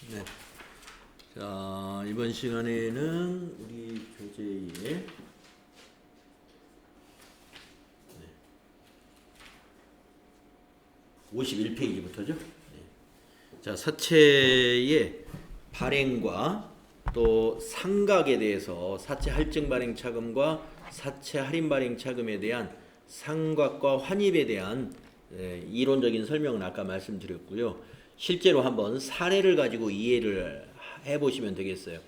네. 자, 이번 시간에는 우리 교재의 51페이지부터죠. 자, 사체의 발행과 또 상각에 대해서 사체 할증 발행 차금과 사체 할인 발행 차금에 대한 상각과 환입에 대한 이론적인 설명은 아까 말씀드렸고요. 실제로 한번 사례를 가지고 이해를 해보시면 되겠어요.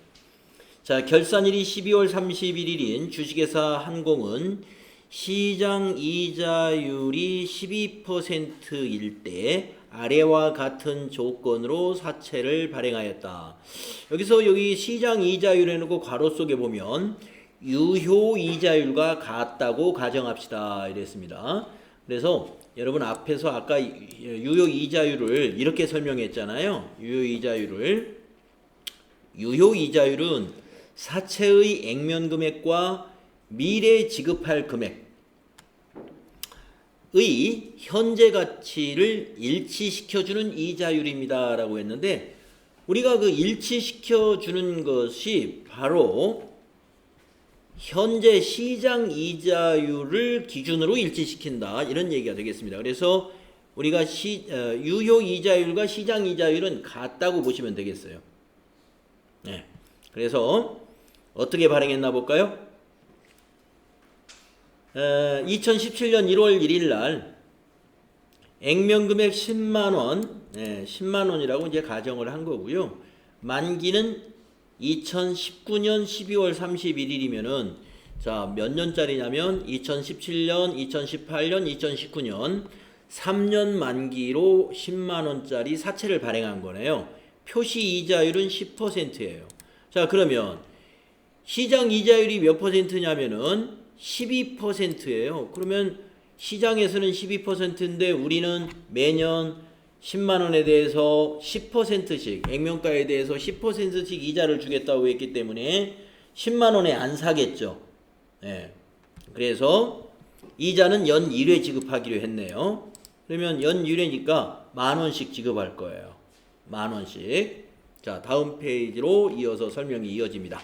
자, 결산일이 12월 31일인 주식회사 한공은 시장 이자율이 12%일 때 아래와 같은 조건으로 사채를 발행하였다. 여기 시장 이자율 해놓고 괄호 속에 보면 유효 이자율과 같다고 가정합시다 이랬습니다. 그래서 여러분 앞에서 아까 유효 이자율을 이렇게 설명했잖아요. 유효 이자율은 사채의 액면 금액과 미래 지급할 금액의 현재 가치를 일치시켜주는 이자율입니다 라고 했는데, 우리가 그 일치시켜주는 것이 바로 현재 시장 이자율을 기준으로 일치시킨다 이런 얘기가 되겠습니다. 그래서 우리가 유효 이자율과 시장 이자율은 같다고 보시면 되겠어요. 네. 그래서 어떻게 발행했나 볼까요? 2017년 1월 1일 날 액면 금액 10만원, 10만원이라고 이제 가정을 한 거고요. 만기는 2019년 12월 31일이면은 자, 몇 년짜리냐면 2017년, 2018년, 2019년 3년 만기로 10만원짜리 사채를 발행한 거네요. 표시 이자율은 10%예요. 자, 그러면 시장 이자율이 몇 퍼센트냐면은 12%예요. 그러면 시장에서는 12%인데 우리는 매년 10만원에 대해서 10%씩, 액면가에 대해서 10%씩 이자를 주겠다고 했기 때문에 10만원에 안 사겠죠. 네. 그래서 이자는 연 1회 지급하기로 했네요. 그러면 연 1회니까 만원씩 지급할 거예요. 만원씩. 자, 다음 페이지로 이어서 설명이 이어집니다.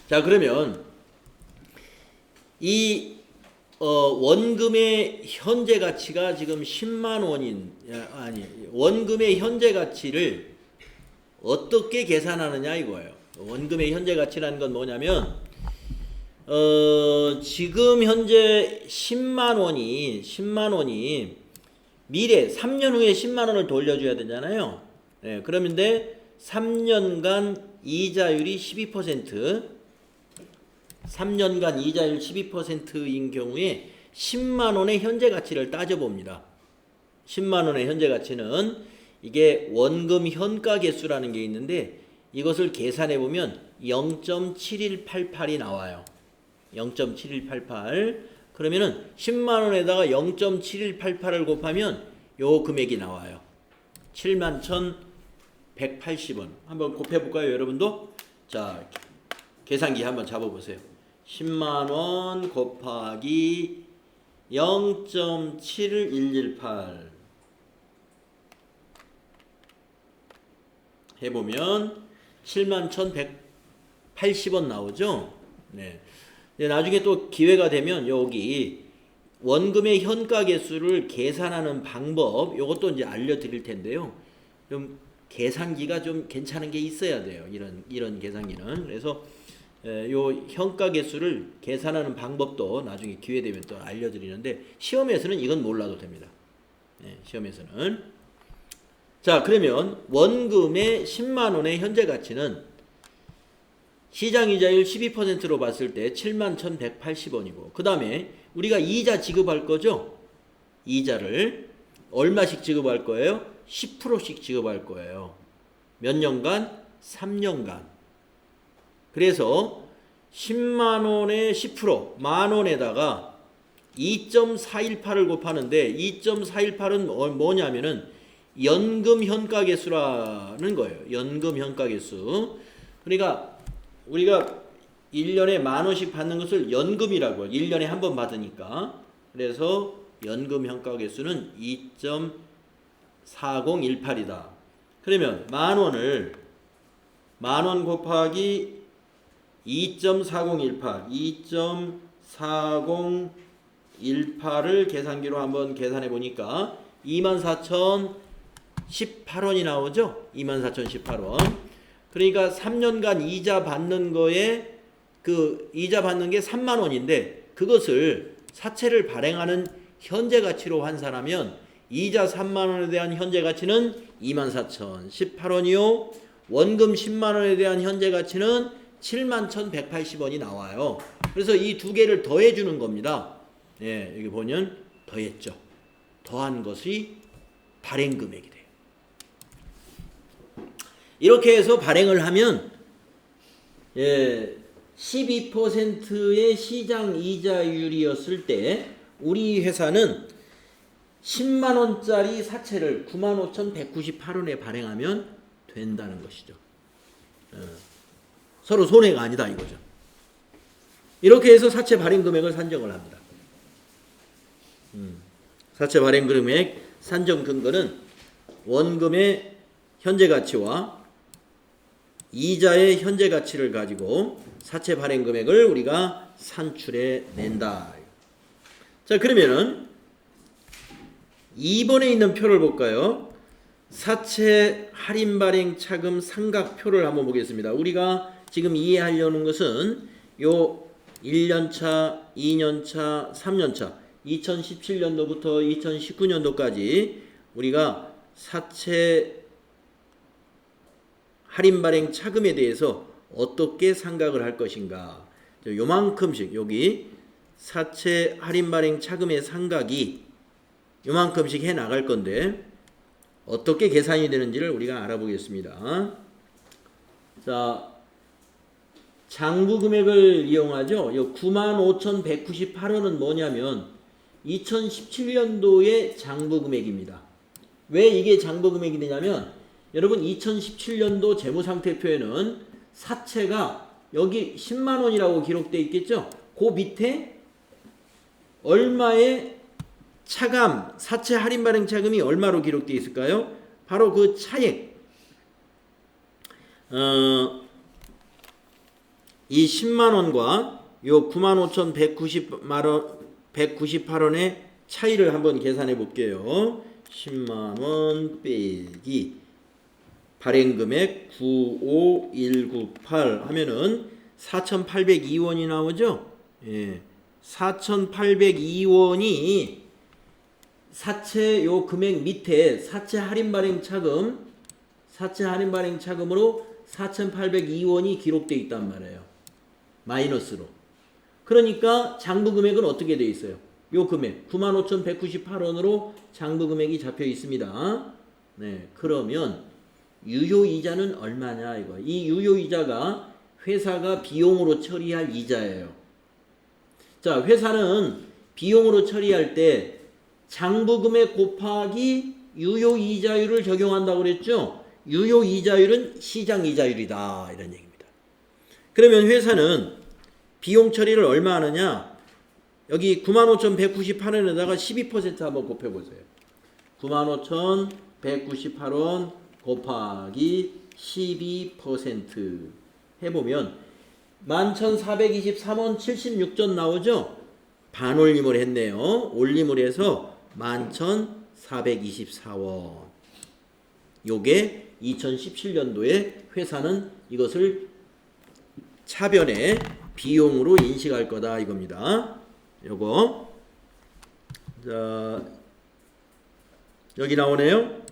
자, 그러면 이 원금의 현재 가치가 지금 10만 원인, 원금의 현재 가치를 어떻게 계산하느냐 이거예요. 원금의 현재 가치라는 건 뭐냐면, 지금 현재 10만 원이 미래 3년 후에 10만 원을 돌려줘야 되잖아요. 네, 그러면데 3년간 이자율이 3년간 이자율 12%인 경우에 10만 원의 현재 가치를 따져봅니다. 10만 원의 현재 가치는 이게 원금 현가 개수라는 게 있는데 이것을 계산해 보면 0.7188이 나와요. 0.7188. 그러면은 10만 원에다가 0.7188을 곱하면 요 금액이 나와요. 71,180원. 한번 곱해 볼까요, 여러분도? 자, 계산기 한번 잡아 보세요. 10만원 곱하기 0.7118 해보면 71,180원 나오죠. 네. 나중에 또 기회가 되면 여기 원금의 현가 개수를 계산하는 방법, 요것도 이제 알려드릴 텐데요. 좀 계산기가 좀 괜찮은 게 있어야 돼요. 이런 계산기는. 그래서 요 현가 개수를 계산하는 방법도 나중에 기회 되면 또 알려드리는데 시험에서는 이건 몰라도 됩니다. 네, 시험에서는. 자, 그러면 원금의 10만 원의 현재 가치는 시장 이자율 12%로 봤을 때 71,180원이고, 그 다음에 우리가 이자 지급할 거죠. 이자를 얼마씩 지급할 거예요? 10%씩 지급할 거예요. 몇 년간? 3년간. 그래서 10만원에 10%, 만원에다가 2.418을 곱하는데 2.418은 뭐냐면은 연금 현가 개수라는 거예요. 연금 현가 개수. 그러니까 우리가 1년에 만원씩 받는 것을 연금이라고 해요. 1년에 한 번 받으니까. 그래서 연금 현가 개수는 2.4018이다. 그러면 만 원 곱하기 2.4018, 2.4018을 계산기로 한번 계산해 보니까 24,018원이 나오죠. 24,018원. 그러니까 3년간 이자 받는 거에 그 이자 받는 게 3만 원인데 그것을 사채를 발행하는 현재 가치로 환산하면 이자 3만 원에 대한 현재 가치는 24,018원이요. 원금 10만 원에 대한 현재 가치는 71,180원이 나와요. 그래서 이 두 개를 더해 주는 겁니다. 예, 여기 보면 더했죠. 더한 것이 발행 금액이 돼요. 이렇게 해서 발행을 하면 12%의 시장 이자율이었을 때 우리 회사는 10만 원짜리 사채를 95,198원에 발행하면 된다는 것이죠. 서로 손해가 아니다 이거죠. 이렇게 해서 사채 발행 금액을 산정을 합니다. 사채 발행 금액 산정 근거는 원금의 현재 가치와 이자의 현재 가치를 가지고 사채 발행 금액을 우리가 산출해 낸다. 자, 그러면은 2번에 있는 표를 볼까요? 사채 할인 발행 차금 삼각표를 한번 보겠습니다. 우리가 지금 이해하려는 것은 요 1년차, 2년차, 3년차 2017년도부터 2019년도까지 우리가 사채 할인 발행 차금에 대해서 어떻게 상각을 할 것인가. 요만큼씩 여기 사채 할인 발행 차금의 상각이 요만큼씩 해 나갈 건데 어떻게 계산이 되는지를 우리가 알아보겠습니다. 자, 장부 금액을 이용하죠. 요 95,198원은 뭐냐면 2017년도의 장부 금액입니다. 왜 이게 장부 금액이 되냐면 여러분 2017년도 재무상태표에는 사채가 여기 10만 원이라고 기록되어 있겠죠. 그 밑에 얼마의 차감, 사채 할인 발행 차금이 얼마로 기록되어 있을까요? 바로 그 차액. 이 10만 원과 요 95,198원의 차이를 한번 계산해 볼게요. 10만 원 빼기 발행금액 95,198 하면은 4,802원이 나오죠. 예. 4,802원이 사채 요 금액 밑에 사채 할인 발행 차금으로 4,802원이 기록되어 있단 말이에요. 마이너스로. 그러니까 장부 금액은 어떻게 되어 있어요? 요 금액 95,198원으로 장부 금액이 잡혀 있습니다. 네. 그러면 유효이자는 얼마냐 이거. 이 유효이자가 회사가 비용으로 처리할 이자예요. 자, 회사는 비용으로 처리할 때 장부금액 곱하기 유효이자율을 적용한다고 그랬죠. 유효이자율은 시장이자율이다 이런 얘기입니다. 그러면 회사는 비용 처리를 얼마 하느냐. 여기 95,198원에다가 12% 한번 곱해보세요. 95,198원 곱하기 12% 해보면 11,423원 76전 나오죠. 반올림을 했네요. 올림을 해서 11,424원. 요게 2017년도에 회사는 이것을 차변의 비용으로 인식할 거다 이겁니다. 요거 자 여기 나오네요.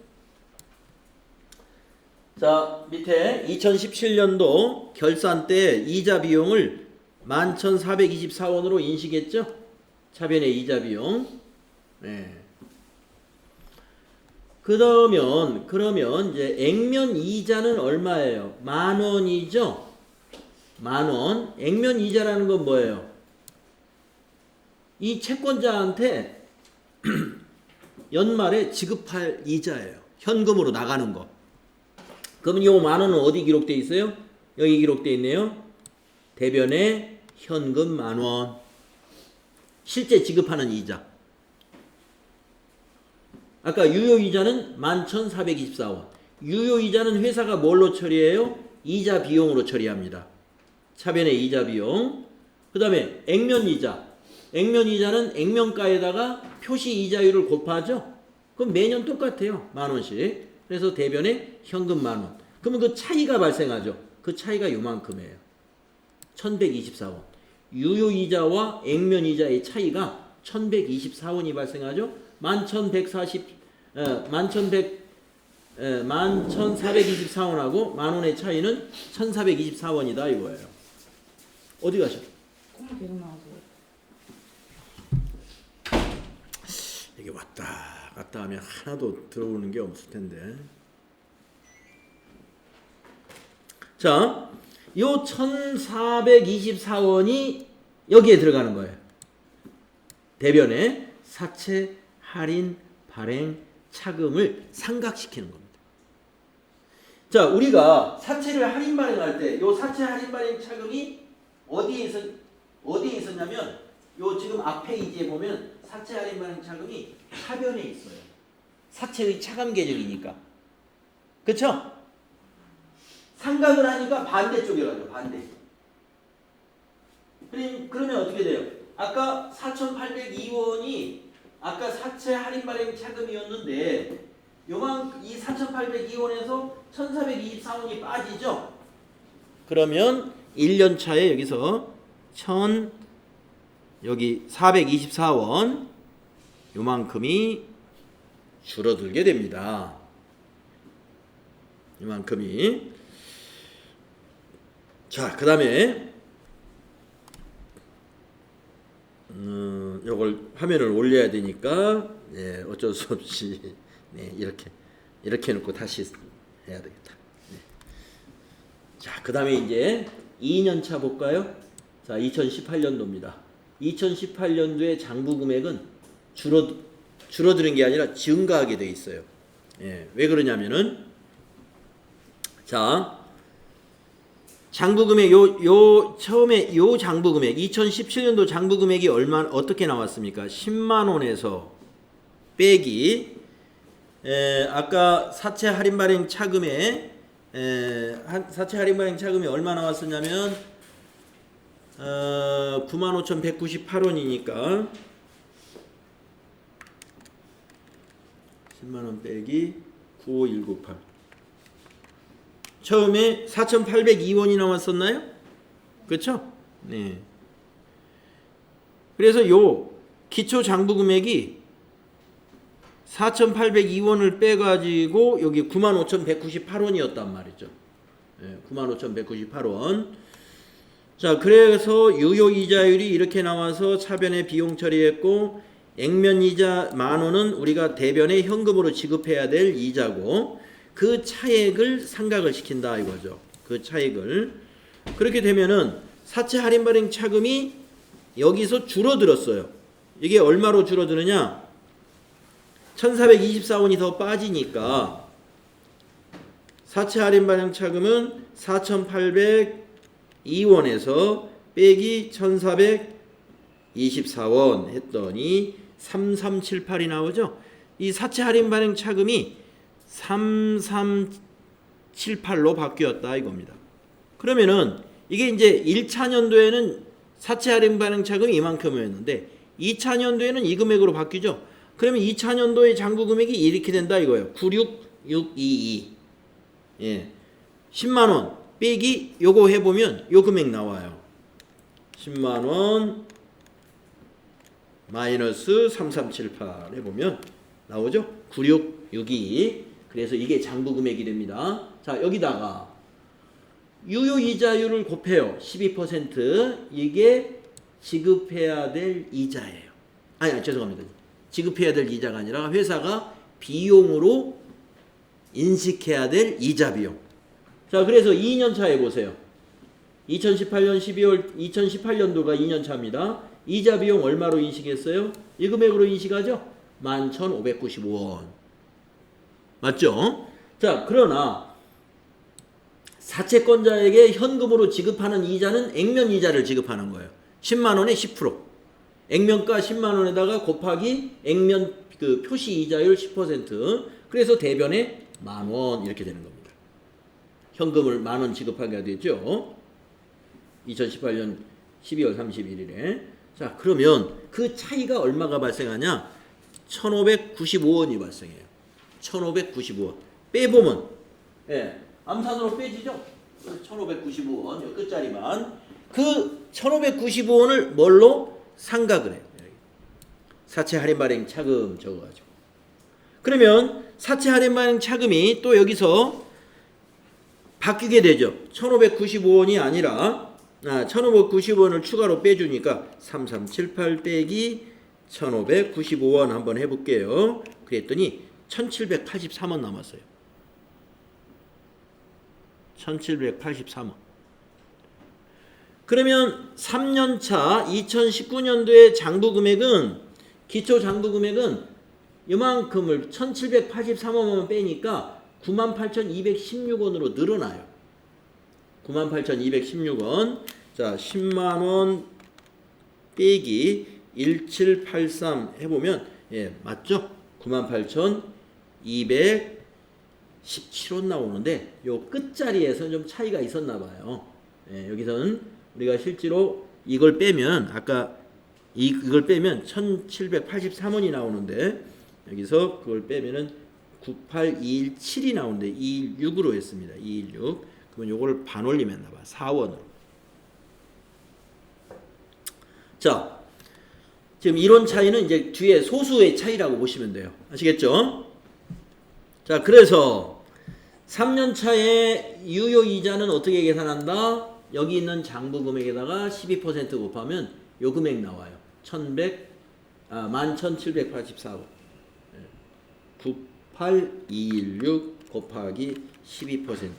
자, 밑에 2017년도 결산 때 이자 비용을 11,424원으로 인식했죠? 차변의 이자 비용. 네. 그러면 이제 액면 이자는 얼마예요? 10,000원이죠? 10,000원. 액면 이자라는 건 뭐예요? 이 채권자한테 연말에 지급할 이자예요. 현금으로 나가는 거. 그러면 요 10,000원은 어디 기록되어 있어요? 여기 기록되어 있네요. 대변에 현금 10,000원. 실제 지급하는 이자. 아까 유효이자는 11,424원. 유효이자는 회사가 뭘로 처리해요? 이자 비용으로 처리합니다. 차변의 이자 비용. 그 다음에 액면이자. 액면이자는 액면가에다가 표시이자율을 곱하죠. 그럼 매년 똑같아요. 10,000원씩. 그래서 대변에 현금 10,000원. 그러면 그 차이가 발생하죠. 그 차이가 요만큼이에요. 1,124원. 유효이자와 액면이자의 차이가 1,124원이 발생하죠. 11,424원하고 10,000원의 차이는 1,424원이다 이거예요. 어디 가셔? 계속 나오세요. 이게 왔다 갔다 하면 하나도 들어오는 게 없을 텐데. 자, 요 1,424원이 여기에 들어가는 거예요. 대변에 사채, 할인, 발행, 차금을 상각시키는 겁니다. 자, 우리가 사채를 할인 발행할 때 요 사채 할인 발행 차금이 어디에 있었냐면 요 지금 앞 페이지에 보면 사채 할인 발행 차금이 차변에 있어요. 사채의 차감 계정이니까. 그쵸? 상각을 하니까 반대쪽에 가죠. 반대. 그러면 어떻게 돼요? 아까 4,802원이 아까 사채 할인 발행 차금이었는데 이 4,802원에서 1,424원이 빠지죠? 그러면 1년 차에 여기서 여기 424원 요만큼이 줄어들게 됩니다. 요만큼이. 자, 그 다음에 요걸 화면을 올려야 되니까 어쩔 수 없이 이렇게 놓고 다시 해야 되겠다. 자, 그 다음에 이제 2년차 볼까요? 자, 2018년도입니다. 2018년도의 장부 금액은 줄어드는 게 아니라 증가하게 돼 있어요. 왜 그러냐면은 자, 장부 금액 처음에 요 장부 금액 2017년도 장부 금액이 어떻게 나왔습니까? 10만 원에서 빼기 아까 사채 할인 발행 차금에 사채 할인 발행 차금이 얼마 나왔었냐면 95,198원이니까 10만 원 빼기 95198. 처음에 4,802원이 나왔었나요? 그렇죠? 네. 그래서 요 기초 장부 금액이 4,802원을 빼가지고 여기 95,198원이었단 말이죠. 95,198원. 자, 그래서 유효이자율이 이렇게 나와서 차변에 비용 처리했고 액면이자 10,000원은 우리가 대변에 현금으로 지급해야 될 이자고 그 차액을 상각을 시킨다 이거죠. 그 차액을. 그렇게 되면은 사채 할인 발행 차금이 여기서 줄어들었어요. 이게 얼마로 줄어드느냐? 1,424원이 더 빠지니까 사채 할인 발행 차금은 4,802원에서 빼기 1,424원 했더니 3378이 나오죠. 이 사채 할인 발행 차금이 3378로 바뀌었다 이겁니다. 그러면은 이게 이제 1차 년도에는 사채 할인 발행 차금이 이만큼이었는데 2차 년도에는 이 금액으로 바뀌죠. 그러면 2차 년도의 장부 금액이 이렇게 된다 이거예요. 96622. 10만 원 빼기 요거 해보면 요 금액 나와요. 10만 원 마이너스 3378 해보면 나오죠. 96622. 그래서 이게 장부 금액이 됩니다. 자, 여기다가 유효이자율을 곱해요. 12%. 이게 지급해야 될 이자예요. 아니, 죄송합니다. 지급해야 될 이자가 아니라 회사가 비용으로 인식해야 될 이자 비용. 자, 그래서 2년 차에 보세요. 2018년 12월 2018년도가 2년 차입니다. 이자 비용 얼마로 인식했어요? 이 금액으로 인식하죠? 11,595원. 맞죠? 자, 그러나 사채권자에게 현금으로 지급하는 이자는 액면이자를 지급하는 거예요. 10만 원에 10%. 액면가 10만 원에다가 곱하기 액면 그 표시 이자율 10%. 그래서 대변에 10,000원 이렇게 되는 겁니다. 현금을 10,000원 지급하게 되죠. 2018년 12월 31일에. 자, 그러면 그 차이가 얼마가 발생하냐? 1,595원이 발생해요. 1,595원. 빼보면, 예, 암산으로 빼지죠? 1,595원, 요 끝자리만. 그 1,595원을 뭘로? 상각을 해요. 사채 할인 발행 차금 적어가지고. 그러면 사채 할인 발행 차금이 또 여기서 바뀌게 되죠. 1,595원이 아니라 1,595원을 추가로 빼주니까 3378 빼기 1,595원 한번 해볼게요. 그랬더니 1,783원 남았어요. 1,783원. 그러면 3년차 2019년도의 장부금액은 기초 장부금액은 이만큼을 1,783원만 빼니까 98,216원으로 늘어나요. 98,216원. 자, 10만원 빼기 1783 해보면, 예, 맞죠? 98,217원 나오는데, 요 끝자리에서 좀 차이가 있었나 봐요. 예, 여기서는 우리가 실제로 이걸 빼면, 아까 이걸 빼면 1,783원이 나오는데, 여기서 그걸 빼면은 98217이 나오는데 216으로 했습니다. 216. 그러면 요걸 반올림 했나 봐. 4원으로. 자, 지금 이론 차이는 이제 뒤에 소수의 차이라고 보시면 돼요. 아시겠죠? 자, 그래서 3년 차의 유효 이자는 어떻게 계산한다? 여기 있는 장부 금액에다가 12% 곱하면 요 금액 나와요. 11,784원. 98216 곱하기 12%.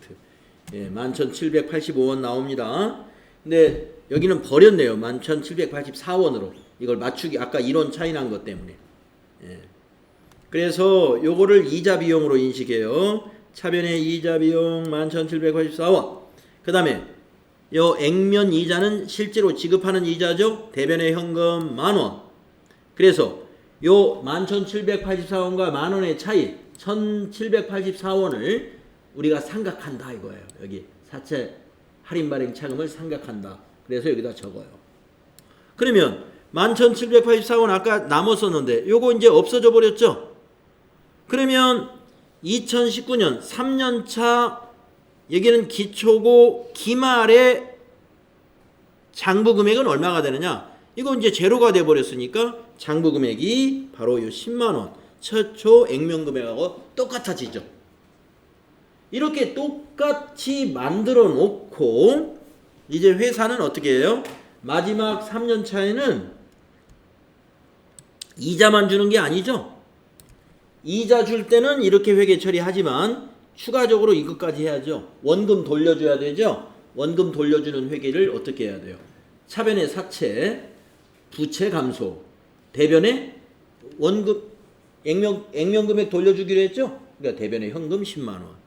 예, 11,785원 나옵니다. 근데 여기는 버렸네요. 11,784원으로. 이걸 맞추기, 아까 이론 차이 난 것 때문에. 예. 그래서 요거를 이자 비용으로 인식해요. 차변의 이자 비용 11,784원. 그 다음에 요 액면 이자는 실제로 지급하는 이자죠. 대변의 현금 10,000원. 그래서 요 11,784원과 10,000원의 차이 1,784원을 우리가 상각한다 이거예요. 여기 사채 할인 발행 차금을 상각한다. 그래서 여기다 적어요. 그러면 11,784원 아까 남았었는데 요거 이제 없어져 버렸죠. 그러면 2019년 3년차 여기는 기초고 기말의 장부 금액은 얼마가 되느냐? 이거 이제 제로가 돼 버렸으니까 장부 금액이 바로 요 10만 원 최초 액면 금액하고 똑같아지죠. 이렇게 똑같이 만들어 놓고 이제 회사는 어떻게 해요? 마지막 3년 차에는 이자만 주는 게 아니죠. 이자 줄 때는 이렇게 회계 처리하지만 추가적으로 이것까지 해야죠. 원금 돌려줘야 되죠. 원금 돌려주는 회계를 어떻게 해야 돼요? 차변의 사채, 부채 감소, 대변의 원금 액면 금액 돌려주기로 했죠. 그러니까 대변의 현금 10만 원.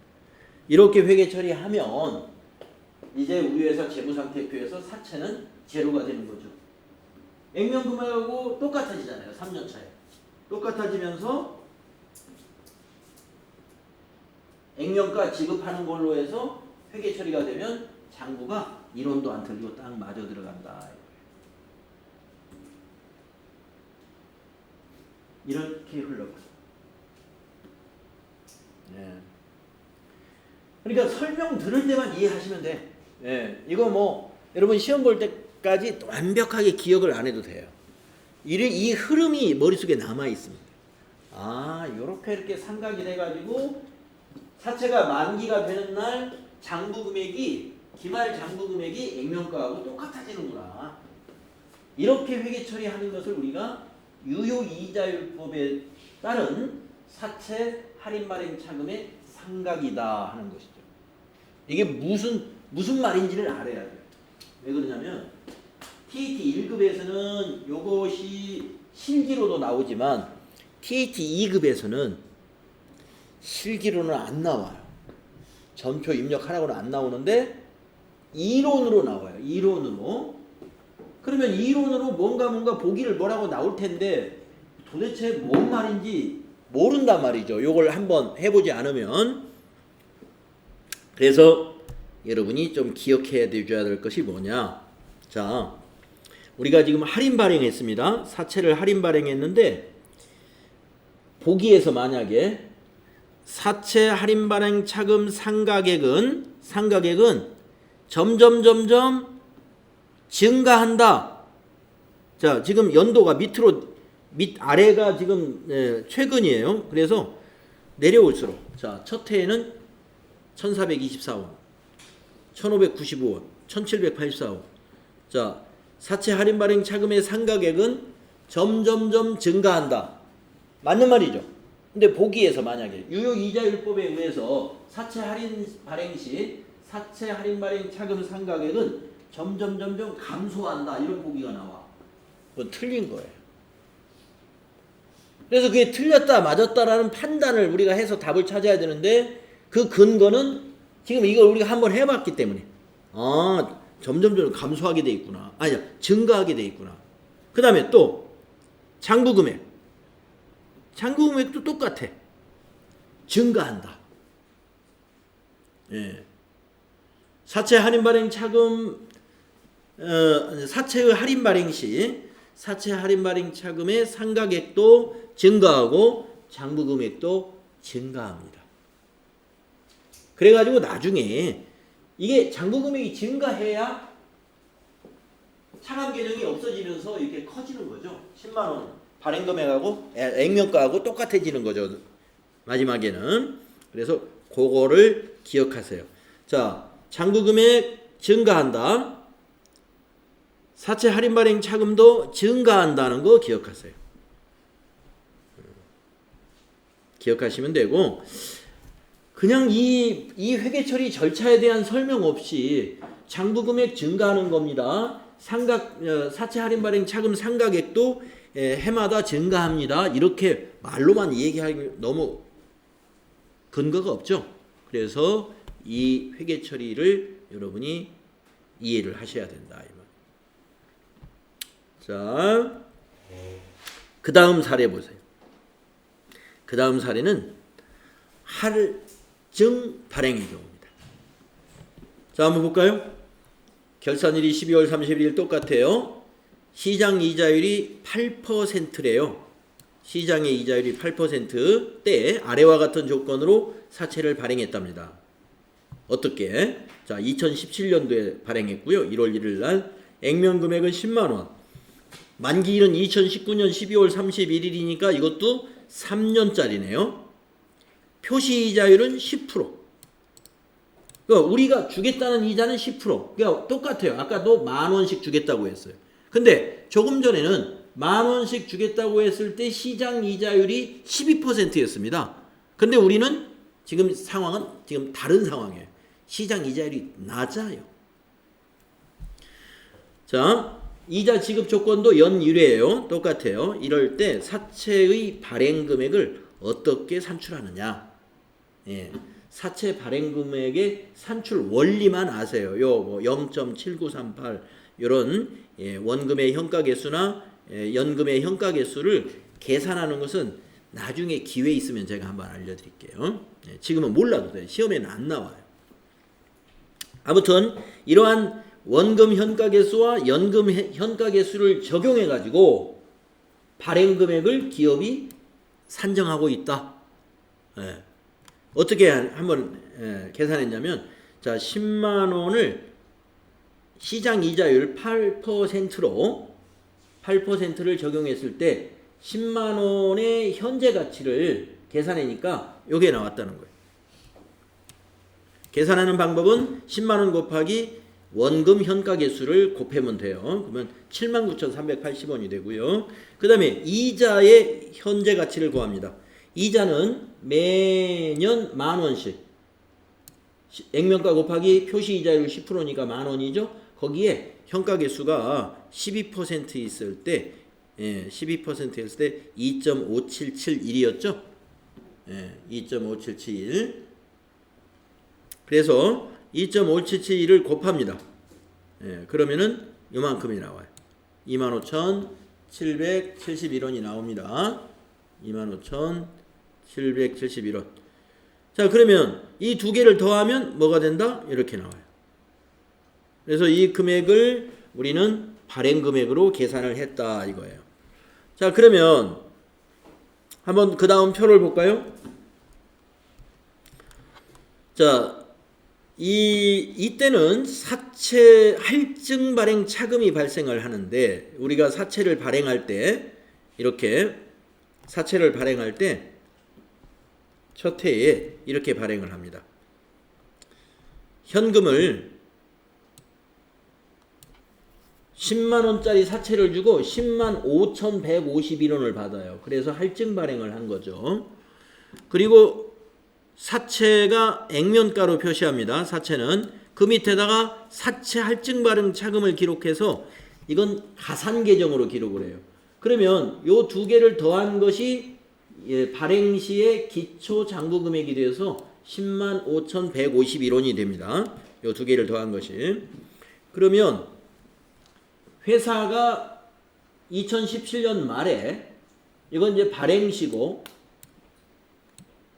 이렇게 회계 처리하면 이제 우리 회사 재무상태표에서 사채는 제로가 되는 거죠. 액면 금액하고 똑같아지잖아요. 3년 차에. 똑같아지면서 액면가 지급하는 걸로 해서 회계 처리가 되면 장부가 이론도 안 틀리고 딱 맞아 들어간다. 이렇게 흘러가요. 네. 그러니까 설명 들을 때만 이해하시면 돼. 네. 이거 뭐 여러분 시험 볼 때까지 완벽하게 기억을 안 해도 돼요. 이 흐름이 머릿속에 남아 있습니다. 아, 이렇게 삼각이 돼가지고 사채가 만기가 되는 날 장부 금액이 기말 장부 금액이 액면가하고 똑같아지는구나. 이렇게 회계 처리하는 것을 우리가 유효이자율법에 따른 사채 할인 발행 차금의 상각이다 하는 것이죠. 이게 무슨 말인지를 알아야 돼요. 왜 그러냐면 TAT 1급에서는 이것이 실기로도 나오지만 TAT 2급에서는 실기로는 안 나와요. 전표 입력하라고는 안 나오는데 이론으로 나와요. 이론으로. 그러면 이론으로 뭔가 보기를 뭐라고 나올 텐데 도대체 뭔 말인지 모른단 말이죠. 요걸 한번 해보지 않으면. 그래서 여러분이 좀 기억해야 될 것이 뭐냐. 자, 우리가 지금 할인 발행했습니다. 사채를 할인 발행했는데 보기에서 만약에 사채 할인 발행 차금 상가액은 점점 증가한다. 자, 지금 연도가 아래가 지금 최근이에요. 그래서 내려올수록 자, 첫 해에는 1424원, 1595원, 1784원. 자, 사채 할인 발행 차금의 상가액은 점점점 증가한다. 맞는 말이죠. 근데 보기에서 만약에 유효이자율법에 의해서 사채 할인 발행 시 사채 할인 발행 차금 상가액은 점점 감소한다. 이런 보기가 나와. 그건 틀린 거예요. 그래서 그게 틀렸다 맞았다라는 판단을 우리가 해서 답을 찾아야 되는데 그 근거는 지금 이걸 우리가 한번 해봤기 때문에 점점 감소하게 돼 있구나. 아니야, 증가하게 돼 있구나. 그 다음에 또 장부금액도 똑같아. 증가한다. 예. 사채 할인 발행 차금 사채의 할인 발행 시 사채 할인 발행 차금의 상가액도 증가하고 장부금액도 증가합니다. 그래가지고 나중에 이게 장부금액이 증가해야 차감 계정이 없어지면서 이렇게 커지는 거죠. 10만 원 발행금액하고 액면가하고 똑같아지는 거죠. 마지막에는. 그래서 그거를 기억하세요. 자, 장부금액 증가한다. 사채 할인 발행 차금도 증가한다는 거 기억하세요. 기억하시면 되고, 그냥 이 회계 처리 절차에 대한 설명 없이 장부금액 증가하는 겁니다. 사채 할인 발행 차금 상각액도 해마다 증가합니다. 이렇게 말로만 얘기하기 너무 근거가 없죠. 그래서 이 회계 처리를 여러분이 이해를 하셔야 된다. 자, 그 다음 사례 보세요. 그 다음 사례는 할증 발행의 경우입니다. 자, 한번 볼까요? 결산일이 12월 31일 똑같아요. 시장 이자율이 8%래요. 시장의 이자율이 8%때 아래와 같은 조건으로 사채를 발행했답니다. 어떻게? 자, 2017년도에 발행했고요. 1월 1일 날 액면 금액은 10만 원. 만기일은 2019년 12월 31일이니까 이것도 3년짜리네요. 표시 이자율은 10%. 그러니까 우리가 주겠다는 이자는 10%. 그러니까 똑같아요. 아까도 10,000원씩 주겠다고 했어요. 근데 조금 전에는 10,000원씩 주겠다고 했을 때 시장 이자율이 12%였습니다. 근데 우리는 지금 상황은 지금 다른 상황이에요. 시장 이자율이 낮아요. 자, 이자 지급 조건도 연일회예요. 똑같아요. 이럴 때 사채의 발행 금액을 어떻게 산출하느냐. 예. 사채 발행 금액의 산출 원리만 아세요. 요 뭐 0.7938 이런 원금의 현가 개수나 연금의 현가 개수를 계산하는 것은 나중에 기회 있으면 제가 한번 알려드릴게요. 지금은 몰라도 돼요. 시험에는 안 나와요. 아무튼 이러한 원금 현가 개수와 연금 현가 개수를 적용해 가지고 발행 금액을 기업이 산정하고 있다. 어떻게 한번 계산했냐면, 자, 10만 원을 시장 이자율 8%를 적용했을 때 10만 원의 현재 가치를 계산하니까 요게 나왔다는 거예요. 계산하는 방법은 10만 원 곱하기 원금 현가 개수를 곱하면 돼요. 그러면 79,380원이 되고요. 그 다음에 이자의 현재 가치를 구합니다. 이자는 매년 10,000원씩. 액면가 곱하기 표시 이자율 10%니까 10,000원이죠. 거기에 현가 개수가 12% 있을 때, 12%였을 때 2.5771이었죠. 2.5771. 그래서 2.5771을 곱합니다. 그러면은 요만큼이 나와요. 25,771원이 나옵니다. 25,771원. 자, 그러면 이 두 개를 더하면 뭐가 된다? 이렇게 나와요. 그래서 이 금액을 우리는 발행 금액으로 계산을 했다 이거예요. 자, 그러면 한번 그 다음 표를 볼까요? 자, 이때는 사채 할증 발행 차금이 발생을 하는데, 우리가 사채를 발행할 때 이렇게 사채를 발행할 때 첫 해에 이렇게 발행을 합니다. 현금을 10만원짜리 사채를 주고 105,151원을 받아요. 그래서 할증 발행을 한 거죠. 그리고 사채가 액면가로 표시합니다. 사채는 그 밑에다가 사채 할증 발행 차금을 기록해서 이건 가산 계정으로 기록을 해요. 그러면 요 두 개를 더한 것이 발행 시의 기초 장부 금액이 되어서 105,151원이 됩니다. 요 두 개를 더한 것이. 그러면 회사가 2017년 말에 이건 이제 발행시고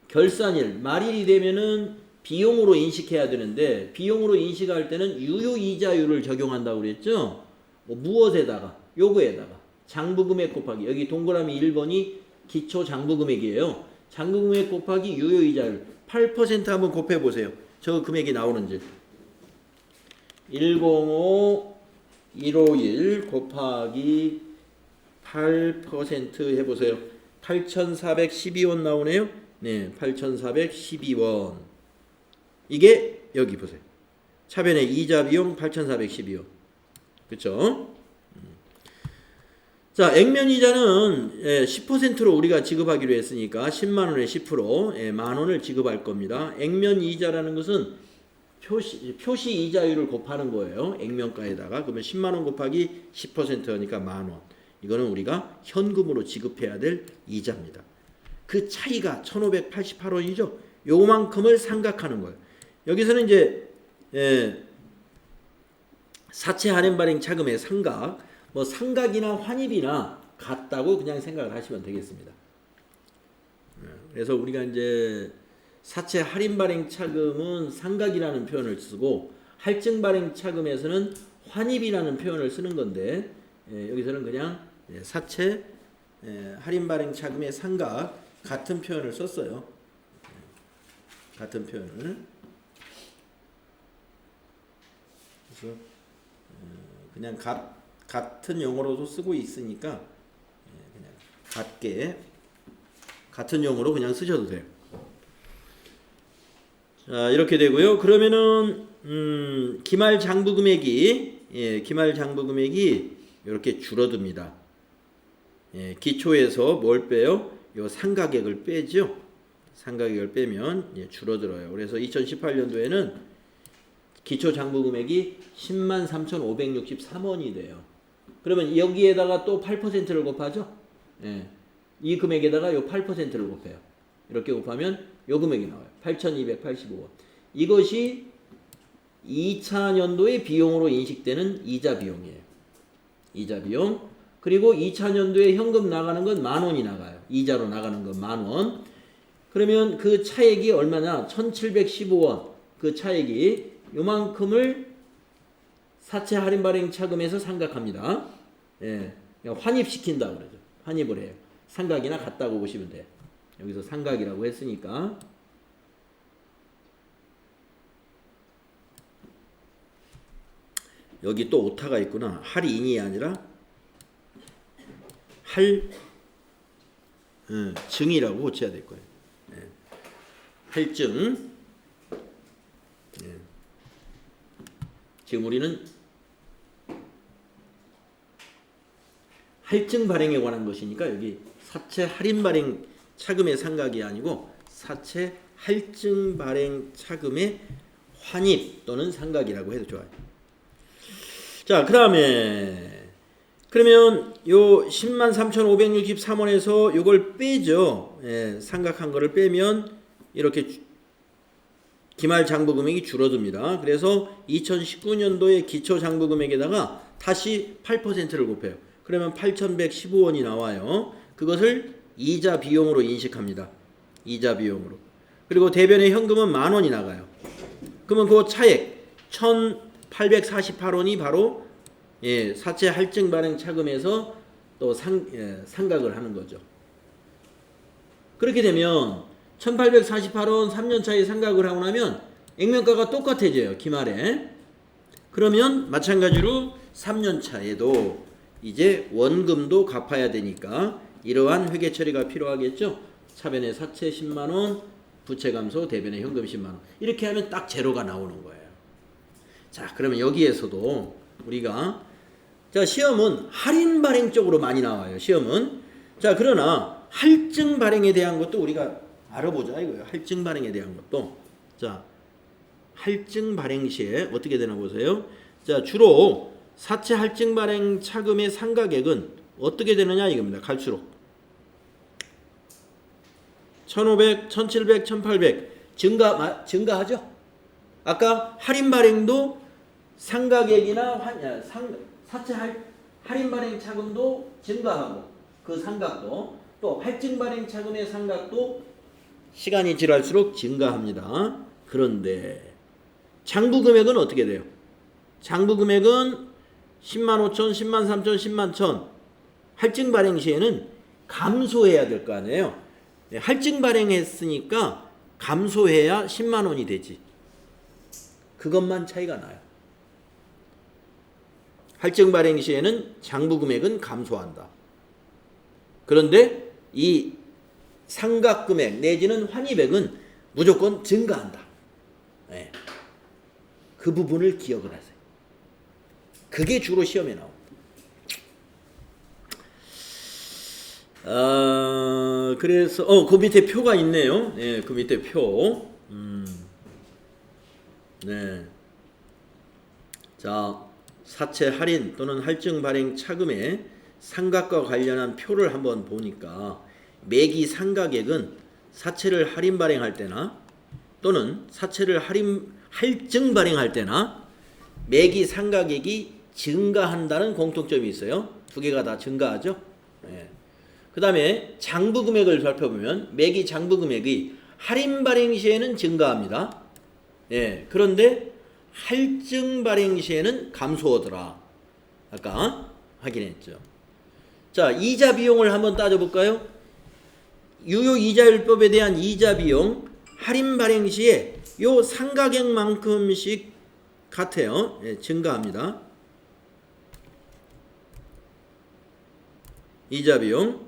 결산일 말일이 되면은 비용으로 인식해야 되는데, 비용으로 인식할 때는 유효이자율을 적용한다고 그랬죠. 무엇에다가? 요거에다가 장부금액 곱하기, 여기 동그라미 1번이 기초 장부금액이에요. 장부금액 곱하기 유효이자율 8% 한번 곱해보세요. 저 금액이 나오는지. 105,151 곱하기 8% 해보세요. 8,412원 나오네요. 네, 8,412원. 이게 여기 보세요. 차변의 이자 비용 8,412원. 그쵸? 자, 액면 이자는 10%로 우리가 지급하기로 했으니까 10만원에 10% 만원을 지급할 겁니다. 액면 이자라는 것은 표시 이자율을 곱하는 거예요. 액면가에다가. 그러면 10만원 곱하기 10%니까 만원. 이거는 우리가 현금으로 지급해야 될 이자입니다. 그 차이가 1,588원이죠. 요만큼을 상각하는 거예요. 여기서는 이제 사채 할인 발행 차금의 상각, 뭐 상각이나 환입이나 같다고 그냥 생각을 하시면 되겠습니다. 그래서 우리가 이제 사채 할인 발행 차금은 상각이라는 표현을 쓰고, 할증 발행 차금에서는 환입이라는 표현을 쓰는 건데, 여기서는 그냥 사채 할인 발행 차금의 상각 같은 표현을 썼어요. 같은 표현을. 그래서 그냥 같은 용어로도 쓰고 있으니까 그냥 같은 용어로 그냥 쓰셔도 돼요. 자, 이렇게 되고요. 그러면은 기말 장부 금액이 이렇게 줄어듭니다. 기초에서 뭘 빼요? 요 상가액을 빼죠. 상가액을 빼면 줄어들어요. 그래서 2018년도에는 기초 장부 금액이 103,563원이 돼요. 그러면 여기에다가 또 8%를 곱하죠. 이 금액에다가 요 8%를 곱해요. 이렇게 곱하면 요 금액이 나와요. 8,285원. 이것이 2차년도의 비용으로 인식되는 이자 비용이에요. 이자 비용. 그리고 2차년도에 현금 나가는 건 만원이 나가요. 이자로 나가는 건 만원. 그러면 그 차액이 얼마나? 1,715원. 그 차액이 요만큼을 사채 할인 발행 차금에서 상각합니다. 환입시킨다 그러죠. 환입을 해요. 상각이나 같다고 보시면 돼요. 여기서 상각이라고 했으니까. 여기 또 오타가 있구나. 할인이 아니라 증이라고 고쳐야 될 거예요. 할증. 지금 우리는 할증 발행에 관한 것이니까 여기 사채 할인 발행 차금의 상각이 아니고 사채 할증 발행 차금의 환입 또는 상각이라고 해도 좋아요. 자, 그러면 요 103,563원에서 요걸 빼죠. 상각한 거를 빼면 이렇게 기말 장부 금액이 줄어듭니다. 그래서 2019년도의 기초 장부 금액에다가 다시 8%를 곱해요. 그러면 8,115원이 나와요. 그것을 이자 비용으로 인식합니다. 이자 비용으로. 그리고 대변의 현금은 10,000원이 나가요. 그러면 그 차액 1,848원이 바로 사채 할증 발행 차금에서 또 상각을 하는 거죠. 그렇게 되면 1,848원 3년 차에 상각을 하고 나면 액면가가 똑같아져요. 기말에. 그러면 마찬가지로 3년 차에도 이제 원금도 갚아야 되니까 이러한 회계 처리가 필요하겠죠. 차변의 사채 10만원, 부채 감소, 대변의 현금 10만원. 이렇게 하면 딱 제로가 나오는 거예요. 자, 그러면 여기에서도 우리가 자, 시험은 할인 발행 쪽으로 많이 나와요. 시험은. 자, 그러나 할증 발행에 대한 것도 우리가 알아보자 이거예요. 할증 발행에 대한 것도. 자, 할증 발행 시에 어떻게 되나 보세요. 자, 주로 사채 할증 발행 차금의 상각액은 어떻게 되느냐 이겁니다. 갈수록 1,500, 1,700, 1,800 증가하죠. 아까 할인 발행도 상각액이나 사채 할인 발행 차금도 증가하고 그 상각도 또 할증 발행 차금의 상각도 시간이 지날수록 증가합니다. 그런데 장부 금액은 어떻게 돼요? 장부 금액은 10만 5천, 10만 3천, 10만 1천 할증 발행 시에는 감소해야 될 거 아니에요. 할증 발행했으니까 감소해야 10만 원이 되지. 그것만 차이가 나요. 할증 발행 시에는 장부 금액은 감소한다. 그런데 이 상각 금액 내지는 환입액은 무조건 증가한다. 네. 그 부분을 기억을 하세요. 그게 주로 시험에 나옵니다. 그래서 그 밑에 표가 있네요. 네, 그 밑에 표. 네. 자, 사채 할인 또는 할증 발행 차금의 상각과 관련한 표를 한번 보니까 매기 상각액은 사채를 할인 발행할 때나 또는 사채를 할증 발행할 때나 매기 상각액이 증가한다는 공통점이 있어요. 두 개가 다 증가하죠. 네. 그 다음에 장부 금액을 살펴보면 매기 장부 금액이 할인 발행 시에는 증가합니다. 네. 그런데 할증 발행 시에는 감소하더라. 아까 확인했죠. 자, 이자 비용을 한번 따져볼까요? 유효 이자율법에 대한 이자 비용 할인 발행 시에 요 상각액만큼씩 같아요. 예, 증가합니다. 이자 비용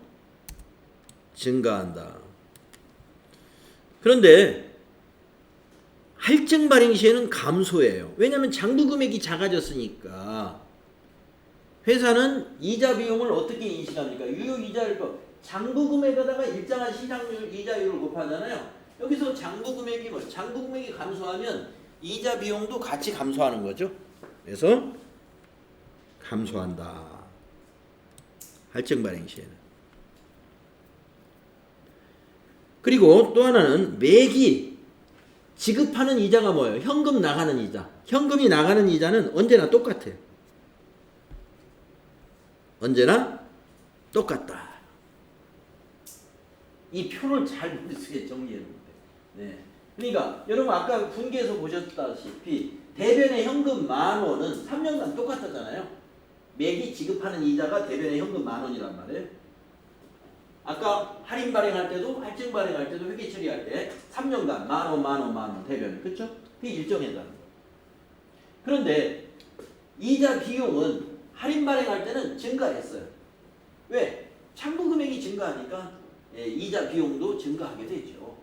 증가한다. 그런데 할증 발행 시에는 감소해요. 왜냐하면 장부 금액이 작아졌으니까. 회사는 이자 비용을 어떻게 인식합니까? 유효 이자율법 장부 금액에다가 일정한 시장률 이자율을 곱하잖아요. 여기서 장부 금액이 장부 금액이 감소하면 이자 비용도 같이 감소하는 거죠. 그래서 감소한다. 할증 발행 시에는. 그리고 또 하나는 매기 지급하는 이자가 뭐예요? 현금 나가는 이자. 현금이 나가는 이자는 언제나 똑같아요. 언제나 똑같다. 이 표를 잘 머릿속에 정리해놓으면 돼요. 네. 그러니까 여러분 아까 분기에서 보셨다시피 대변의 현금 10,000원은 3년간 똑같았잖아요. 매기 지급하는 이자가 대변의 현금 10,000원이란 말이에요. 아까 할인 발행할 때도 할증 발행할 때도 회계 처리할 때 3년간 10,000원 대변, 그렇죠? 그게 일정해다는 거예요. 그런데 이자 비용은 할인 발행할 때는 증가했어요. 왜? 장부 금액이 증가하니까 이자 비용도 증가하게 되죠.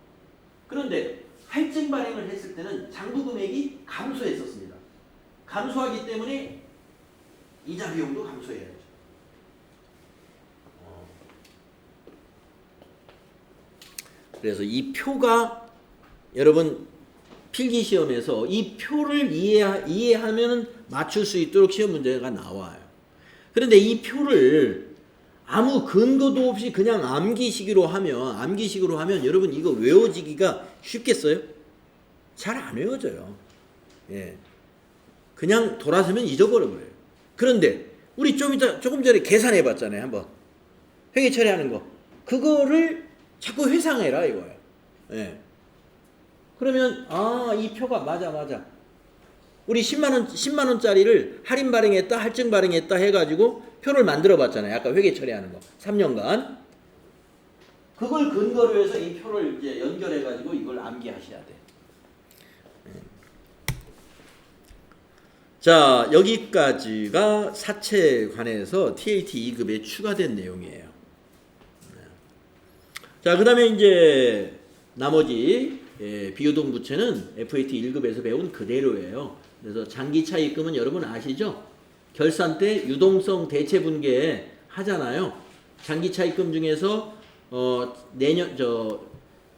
그런데 할증 발행을 했을 때는 장부 금액이 감소했었습니다. 감소하기 때문에 이자 비용도 감소해야죠. 그래서 이 표가 여러분 필기시험에서 이 표를 이해하면 맞출 수 있도록 시험 문제가 나와요. 그런데 이 표를 아무 근거도 없이 그냥 암기식으로 하면 여러분 이거 외워지기가 쉽겠어요? 잘 안 외워져요. 예. 그냥 돌아서면 잊어버려 버려요. 그런데 우리 조금 전에 계산해 봤잖아요. 한번 회계 처리하는 거. 그거를 자꾸 회상해라 이거예요. 예. 그러면 이 표가 맞아. 우리 10만 원짜리를 할인 발행했다, 할증 발행했다 해가지고 표를 만들어 봤잖아요. 아까 회계 처리하는 거. 3년간. 그걸 근거로 해서 이 표를 이제 연결해 가지고 이걸 암기하셔야 돼. 자, 여기까지가 사채에 관해서 TAT 2급에 추가된 내용이에요. 자, 그다음에 이제 나머지 비유동 부채는 FAT 1급에서 배운 그대로예요. 그래서 장기차 입금은 여러분 아시죠? 결산 때 유동성 대체 분계 하잖아요. 장기차 입금 중에서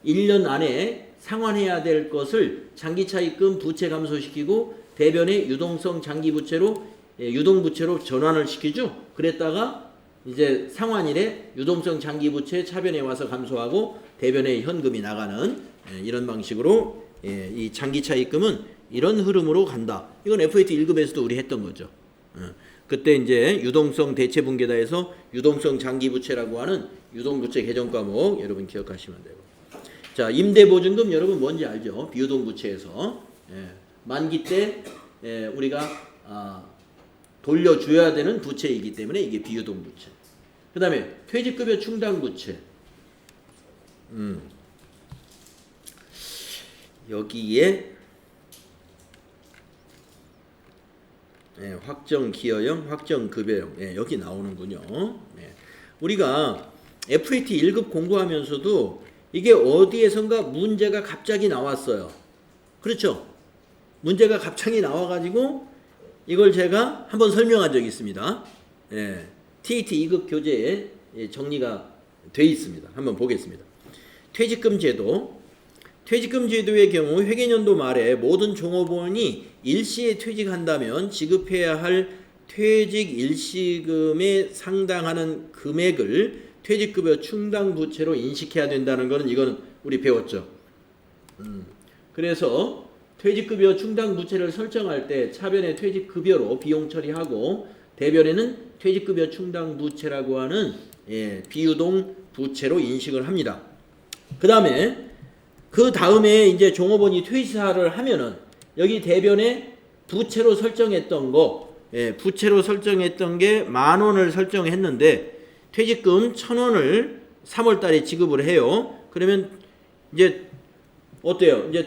1년 안에 상환해야 될 것을 장기차 입금 부채 감소시키고 대변의 유동성 장기 부채로 유동 부채로 전환을 시키죠. 그랬다가 이제 상환일에 유동성 장기 부채 차변에 와서 감소하고 대변의 현금이 나가는 이런 방식으로 이 장기차 입금은 이런 흐름으로 간다. 이건 FAT 1급에서도 우리 했던 거죠. 그때 이제 유동성 대체 분계다 해서 유동성 장기 부채라고 하는 유동 부채 개정 과목 여러분 기억하시면 되고. 자, 임대보증금 여러분 뭔지 알죠? 비유동 부채에서 만기 때 우리가 돌려줘야 되는 부채이기 때문에 이게 비유동 부채. 그 다음에 퇴직급여 충당 부채. 여기에 확정 기여형, 확정 급여형 여기 나오는군요. 우리가 FAT 1급 공부하면서도 이게 어디에선가 문제가 갑자기 나왔어요. 그렇죠? 문제가 갑자기 나와가지고 이걸 제가 한번 설명한 적이 있습니다. TAT 2급 교재에 정리가 돼 있습니다. 한번 보겠습니다. 퇴직금 제도. 퇴직금 제도의 경우 회계연도 말에 모든 종업원이 일시에 퇴직한다면 지급해야 할 퇴직 일시금에 상당하는 금액을 퇴직급여 충당 부채로 인식해야 된다는 것은 이거는 우리 배웠죠. 그래서 퇴직급여 충당 부채를 설정할 때 차변에 퇴직급여로 비용 처리하고 대변에는 퇴직급여 충당 부채라고 하는 비유동 부채로 인식을 합니다. 그 다음에 이제 종업원이 퇴사를 하면은 여기 대변에 부채로 설정했던 거, 부채로 설정했던 게 10,000원을 설정했는데 퇴직금 1,000원을 3월 달에 지급을 해요. 그러면 이제 어때요? 이제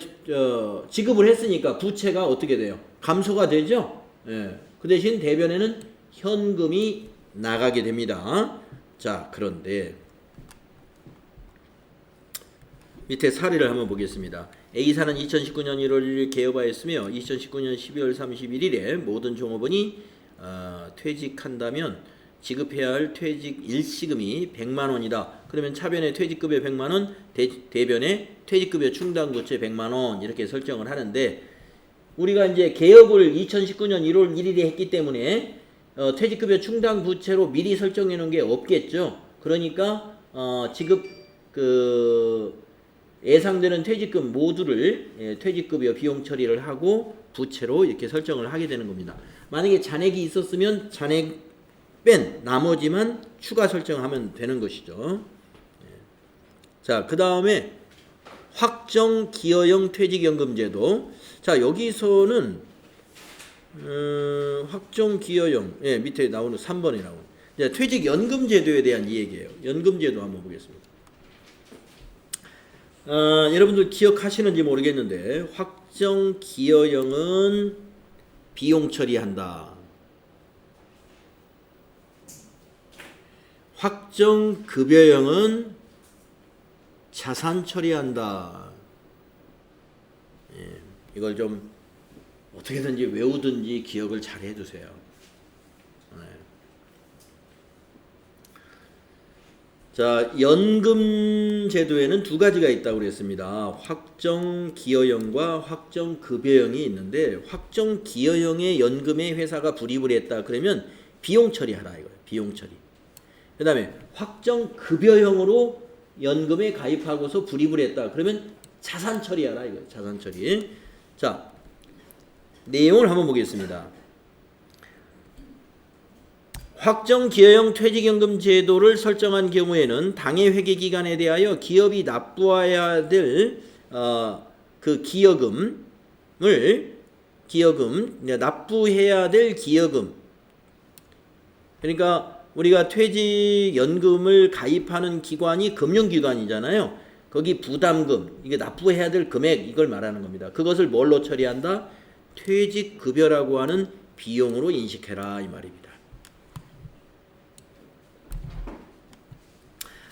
지급을 했으니까 부채가 어떻게 돼요? 감소가 되죠? 그 대신 대변에는 현금이 나가게 됩니다. 자, 그런데 밑에 사례를 한번 보겠습니다. A사는 2019년 1월 1일 개업하였으며 2019년 12월 31일에 모든 종업원이 퇴직한다면 지급해야 할 퇴직 일시금이 100만 원이다. 그러면 차변의 퇴직급여 100만 원, 대변의 퇴직급여 충당 부채 100만 원 이렇게 설정을 하는데 우리가 이제 개업을 2019년 1월 1일에 했기 때문에 퇴직급여 충당 부채로 미리 설정해 놓은 게 없겠죠. 그러니까 지급 예상되는 퇴직금 모두를 퇴직급여 비용 처리를 하고 부채로 이렇게 설정을 하게 되는 겁니다. 만약에 잔액이 있었으면 잔액 뺀 나머지만 추가 설정하면 되는 것이죠. 자, 그 다음에 확정 기여형 퇴직연금제도. 자, 여기서는 확정 기여형 밑에 나오는 3번에 나오는 퇴직연금제도에 대한 이야기예요. 연금제도 한번 보겠습니다. 여러분들 기억하시는지 모르겠는데 확정 기여형은 비용 처리한다. 확정 급여형은 자산 처리한다. 이걸 좀 어떻게든지 외우든지 기억을 잘 해두세요. 자, 연금 제도에는 두 가지가 있다고 그랬습니다. 확정 기여형과 확정 급여형이 있는데 확정 기여형의 연금에 회사가 불입을 했다. 그러면 비용 처리하라 이거예요. 비용 처리. 그 다음에 확정 급여형으로 연금에 가입하고서 불입을 했다. 그러면 자산 처리하라 이거예요. 자산 처리. 자, 내용을 한번 보겠습니다. 확정 기여형 퇴직연금 제도를 설정한 경우에는 당해 회계 기간에 대하여 기업이 납부해야 될 그 기여금 납부해야 될 기여금. 그러니까 우리가 퇴직연금을 가입하는 기관이 금융기관이잖아요. 거기 부담금, 이게 납부해야 될 금액, 이걸 말하는 겁니다. 그것을 뭘로 처리한다? 퇴직급여라고 하는 비용으로 인식해라 이 말입니다.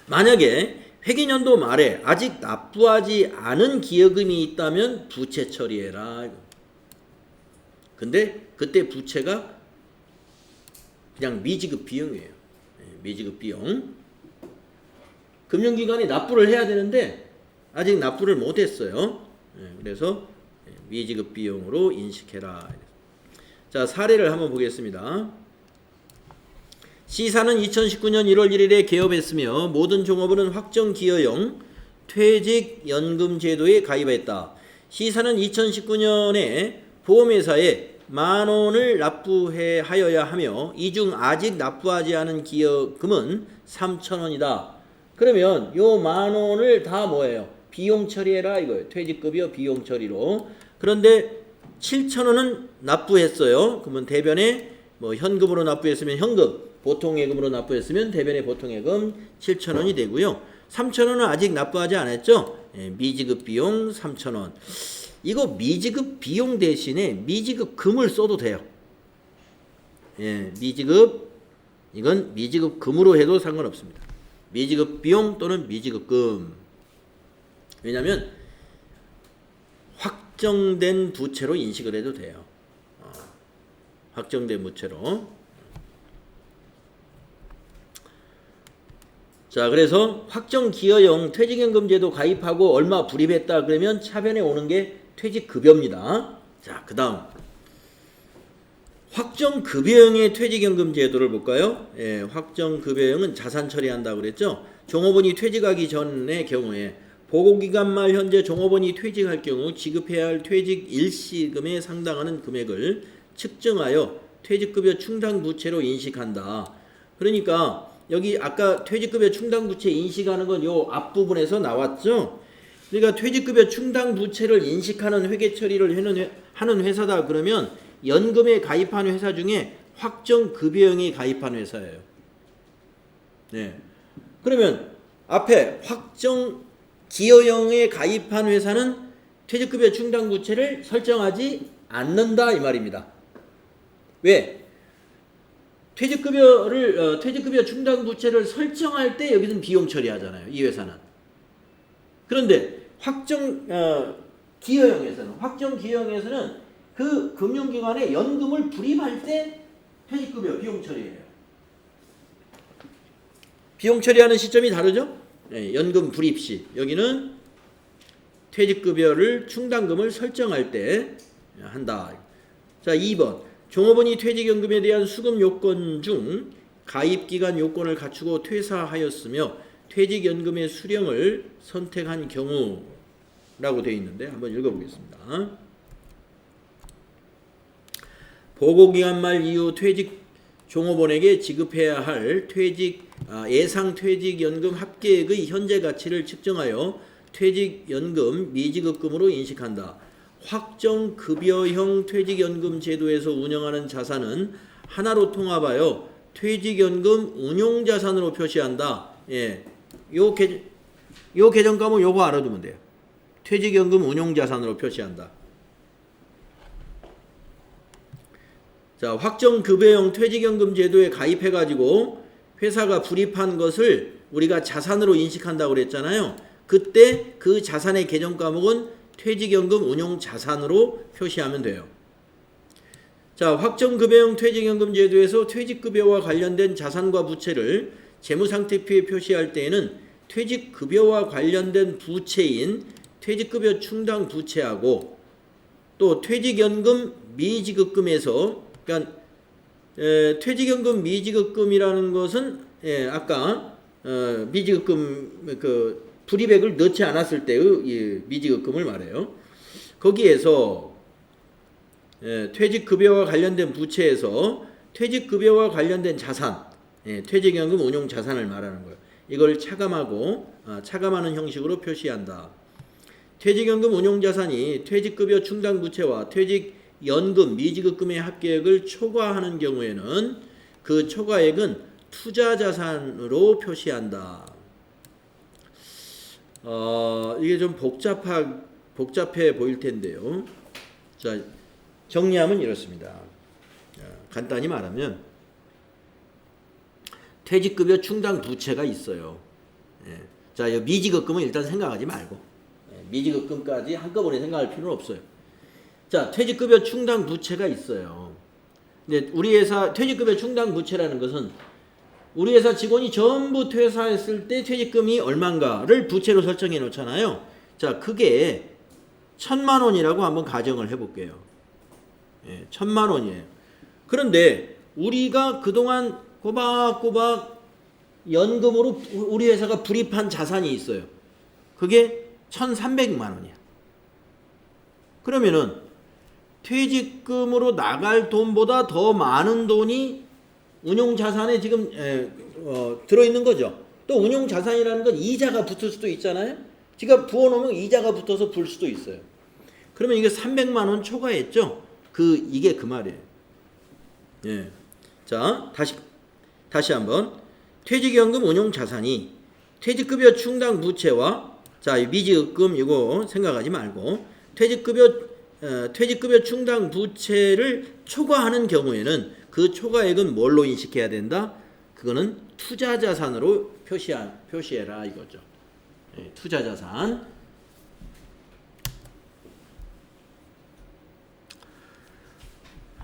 만약에 회계연도 말에 아직 납부하지 않은 기여금이 있다면 부채 처리해라. 근데 그때 부채가 그냥 미지급 비용이에요. 미지급 비용. 금융기관이 납부를 해야 되는데 아직 납부를 못했어요. 그래서 미지급 비용으로 인식해라. 자, 사례를 한번 보겠습니다. C사는 2019년 1월 1일에 개업했으며 모든 종업원은 확정기여형 퇴직연금 제도에 가입했다. C사는 2019년에 보험회사에 10,000원을 납부하여야 하며 이 중 아직 납부하지 않은 기여금은 3,000원이다. 그러면 요 10,000원을 다 뭐예요? 비용 처리해라 이거예요. 퇴직급여 비용 처리로. 그런데 7,000원은 납부했어요. 그러면 대변에 뭐 현금으로 납부했으면 현금, 보통예금으로 납부했으면 대변에 보통예금 7,000원이 되고요. 3,000원은 아직 납부하지 않았죠? 미지급 비용 3,000원. 이거 미지급 비용 대신에 미지급 금을 써도 돼요. 미지급, 이건 미지급 금으로 해도 상관없습니다. 미지급 비용 또는 미지급 금. 왜냐하면 확정된 부채로 인식을 해도 돼요. 확정된 부채로. 자, 그래서 확정기여형 퇴직연금제도 가입하고 얼마 불입했다 그러면 차변에 오는 게 퇴직급여입니다. 자, 그 다음 확정급여형의 퇴직연금 제도를 볼까요? 확정급여형은 자산 처리한다고 그랬죠. 종업원이 퇴직하기 전의 경우에 보고기간 말 현재 종업원이 퇴직할 경우 지급해야 할 퇴직 일시금에 상당하는 금액을 측정하여 퇴직급여 충당부채로 인식한다. 그러니까 여기 아까 퇴직급여 충당부채 인식하는 건 요 앞부분에서 나왔죠. 그러니까 퇴직급여 충당부채를 인식하는 회계처리를 하는 회사다 그러면 연금에 가입한 회사 중에 확정급여형에 가입한 회사예요. 그러면 앞에 확정기여형에 가입한 회사는 퇴직급여 충당부채를 설정하지 않는다 이 말입니다. 왜? 퇴직급여 충당부채를 설정할 때 여기서는 비용 처리하잖아요. 이 회사는. 그런데 확정기여형에서는 그 금융기관에 연금을 불입할 때 퇴직급여 비용 처리해요. 비용 처리하는 시점이 다르죠? 연금 불입 시. 여기는 퇴직급여를 충당금을 설정할 때 한다. 자, 2번. 종업원이 퇴직연금에 대한 수급 요건 중 가입기간 요건을 갖추고 퇴사하였으며 퇴직연금의 수령을 선택한 경우라고 되어 있는데 한번 읽어보겠습니다. 보고기간 말 이후 퇴직 종업원에게 지급해야 할 예상 퇴직연금 합계액의 현재 가치를 측정하여 퇴직연금 미지급금으로 인식한다. 확정급여형 퇴직연금 제도에서 운영하는 자산은 하나로 통합하여 퇴직연금 운용자산으로 표시한다. 요 개정 과목 요거 알아두면 돼요. 퇴직연금 운용자산으로 표시한다. 자, 확정급여형 퇴직연금 제도에 가입해가지고 회사가 불입한 것을 우리가 자산으로 인식한다고 그랬잖아요. 그때 그 자산의 개정 과목은 퇴직연금 운용자산으로 표시하면 돼요. 자, 확정급여형 퇴직연금 제도에서 퇴직급여와 관련된 자산과 부채를 재무상태표에 표시할 때에는 퇴직급여와 관련된 부채인 퇴직급여 충당 부채하고 또 퇴직연금 미지급금에서 그러니까 퇴직연금 미지급금이라는 것은 아까 미지급금 그 불이백을 넣지 않았을 때의 미지급금을 말해요. 거기에서 퇴직급여와 관련된 부채에서 퇴직급여와 관련된 자산, 퇴직연금 운용자산을 말하는 거예요. 이걸 차감하는 형식으로 표시한다. 퇴직연금 운용자산이 퇴직급여 충당 부채와 퇴직연금 미지급금의 합계액을 초과하는 경우에는 그 초과액은 투자자산으로 표시한다. 이게 좀 복잡해 보일 텐데요. 자, 정리하면 이렇습니다. 간단히 말하면 퇴직급여 충당 부채가 있어요. 자, 미지급금은 일단 생각하지 말고 미지급금까지 한꺼번에 생각할 필요는 없어요. 자, 퇴직급여 충당 부채가 있어요. 근데 우리 회사 퇴직급여 충당 부채라는 것은 우리 회사 직원이 전부 퇴사했을 때 퇴직금이 얼마인가를 부채로 설정해 놓잖아요. 자, 그게 1,000만 원이라고 한번 가정을 해볼게요. 1,000만 원이에요. 그런데 우리가 그동안 꼬박꼬박 연금으로 우리 회사가 불입한 자산이 있어요. 그게 1,300만 원이야. 그러면은 퇴직금으로 나갈 돈보다 더 많은 돈이 운용자산에 지금 들어있는 거죠. 또 운용자산이라는 건 이자가 붙을 수도 있잖아요. 제가 부어놓으면 이자가 붙어서 불 수도 있어요. 그러면 이게 300만 원 초과했죠. 이게 그 말이에요. 자, 다시 한번 퇴직연금 운용자산이 퇴직급여 충당 부채와 자, 미지급금 이거 생각하지 말고 퇴직급여 충당 부채를 초과하는 경우에는 그 초과액은 뭘로 인식해야 된다? 그거는 투자자산으로 표시해라 이거죠. 투자자산.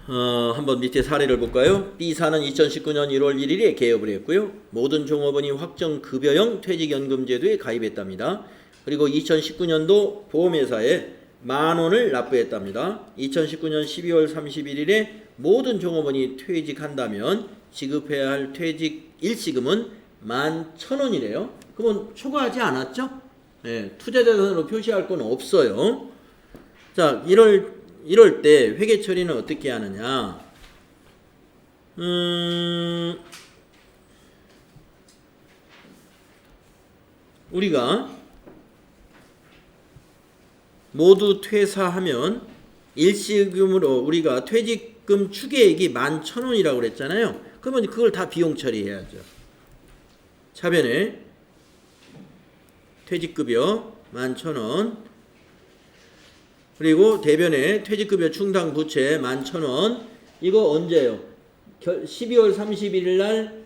한번 밑에 사례를 볼까요? B사는 2019년 1월 1일에 개업을 했고요. 모든 종업원이 확정급여형 퇴직연금제도에 가입했답니다. 그리고 2019년도 보험회사에 10,000원을 납부했답니다. 2019년 12월 31일에 모든 종업원이 퇴직한다면 지급해야 할 퇴직 일시금은 11,000원이래요. 그러면 초과하지 않았죠? 투자자산으로 표시할 건 없어요. 자, 이럴 때 회계 처리는 어떻게 하느냐? 우리가 모두 퇴사하면 일시금으로 우리가 퇴직금 추계액이 11,000원이라고 그랬잖아요. 그러면 그걸 다 비용 처리해야죠. 차변에 퇴직급여 11,000원 그리고 대변에 퇴직급여 충당 부채 11,000원 이거 언제요? 12월 31일 날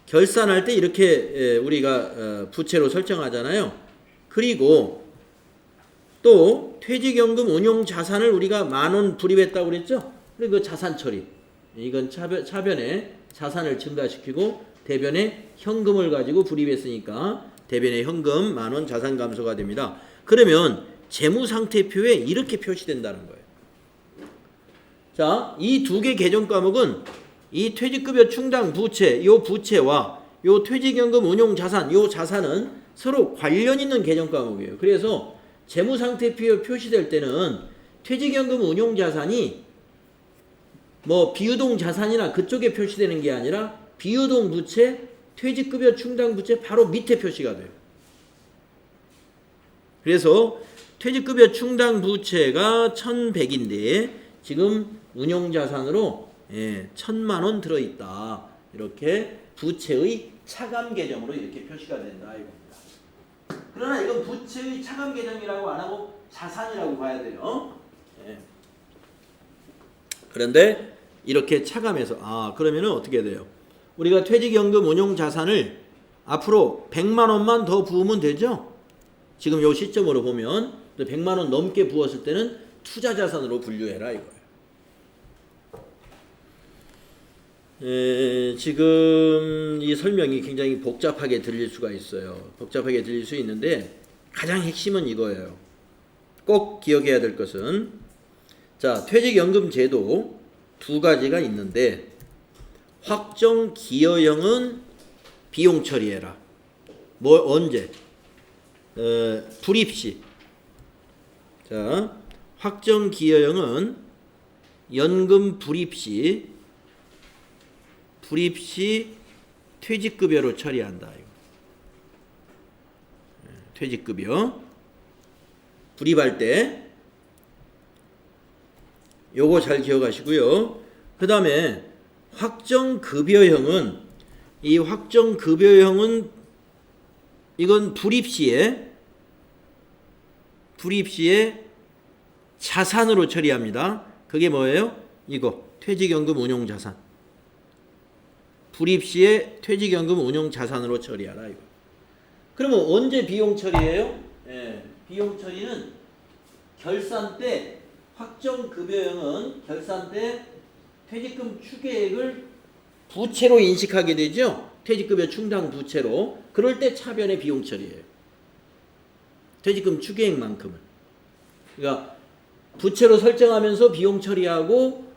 결산할 때 이렇게 우리가 부채로 설정하잖아요. 그리고 또 퇴직연금 운용자산을 우리가 10,000원 불입했다고 그랬죠? 그리고 그 자산 처리. 이건 차변에 자산을 증가시키고 대변에 현금을 가지고 불입했으니까 대변에 현금 10,000원 자산 감소가 됩니다. 그러면 재무상태표에 이렇게 표시된다는 거예요. 자, 이 두 개 개정 과목은 이 퇴직급여 충당 부채, 요 부채와 요 퇴직연금 운용자산, 요 자산은 서로 관련 있는 개정 과목이에요. 그래서 재무상태표에 표시될 때는 퇴직연금 운용자산이 뭐 비유동 자산이나 그쪽에 표시되는 게 아니라 비유동 부채, 퇴직급여 충당 부채 바로 밑에 표시가 돼요. 그래서 퇴직급여 충당 부채가 1,100인데 지금 운용자산으로 1,000만 원 들어있다. 이렇게 부채의 차감 계정으로 이렇게 표시가 된다 이겁니다. 그러나 이건 부채의 차감 계정이라고 안 하고 자산이라고 봐야 돼요. 그런데 이렇게 차감해서 그러면은 어떻게 돼요? 우리가 퇴직연금 운용자산을 앞으로 100만 원만 더 부으면 되죠? 지금 요 시점으로 보면 100만 원 넘게 부었을 때는 투자자산으로 분류해라 이거예요. 지금 이 설명이 굉장히 복잡하게 들릴 수가 있어요. 복잡하게 들릴 수 있는데 가장 핵심은 이거예요. 꼭 기억해야 될 것은 자, 퇴직연금 제도 두 가지가 있는데 확정 기여형은 비용 처리해라. 언제? 불입 시. 자, 확정 기여형은 연금 불입 시 퇴직급여로 처리한다. 퇴직급여. 불입할 때 요거 잘 기억하시고요. 그 다음에 확정급여형은 이 확정급여형은 이건 불입 시에 자산으로 처리합니다. 그게 뭐예요? 이거 퇴직연금 운용자산. 불입 시에 퇴직연금 운용자산으로 처리하라 이거. 그러면 언제 비용 처리해요? 예, 비용 처리는 결산 때 확정급여형은 결산 때 퇴직금 추계액을 부채로 인식하게 되죠. 퇴직급여 충당 부채로. 그럴 때 차변의 비용 처리예요. 퇴직금 추계액만큼은. 그러니까 부채로 설정하면서 비용 처리하고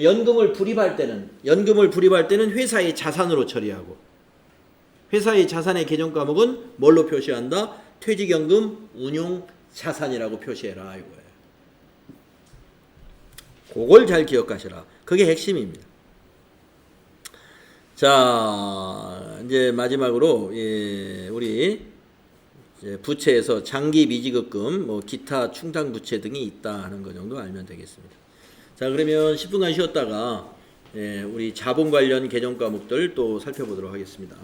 연금을 불입할 때는 회사의 자산으로 처리하고 회사의 자산의 계정 과목은 뭘로 표시한다? 퇴직연금 운용 자산이라고 표시해라 이거예요. 그걸 잘 기억하시라. 그게 핵심입니다. 자, 이제 마지막으로 우리 이제 부채에서 장기 미지급금, 뭐 기타 충당 부채 등이 있다 하는 거 정도 알면 되겠습니다. 자, 그러면 10분간 쉬었다가 우리 자본 관련 개정 과목들 또 살펴보도록 하겠습니다.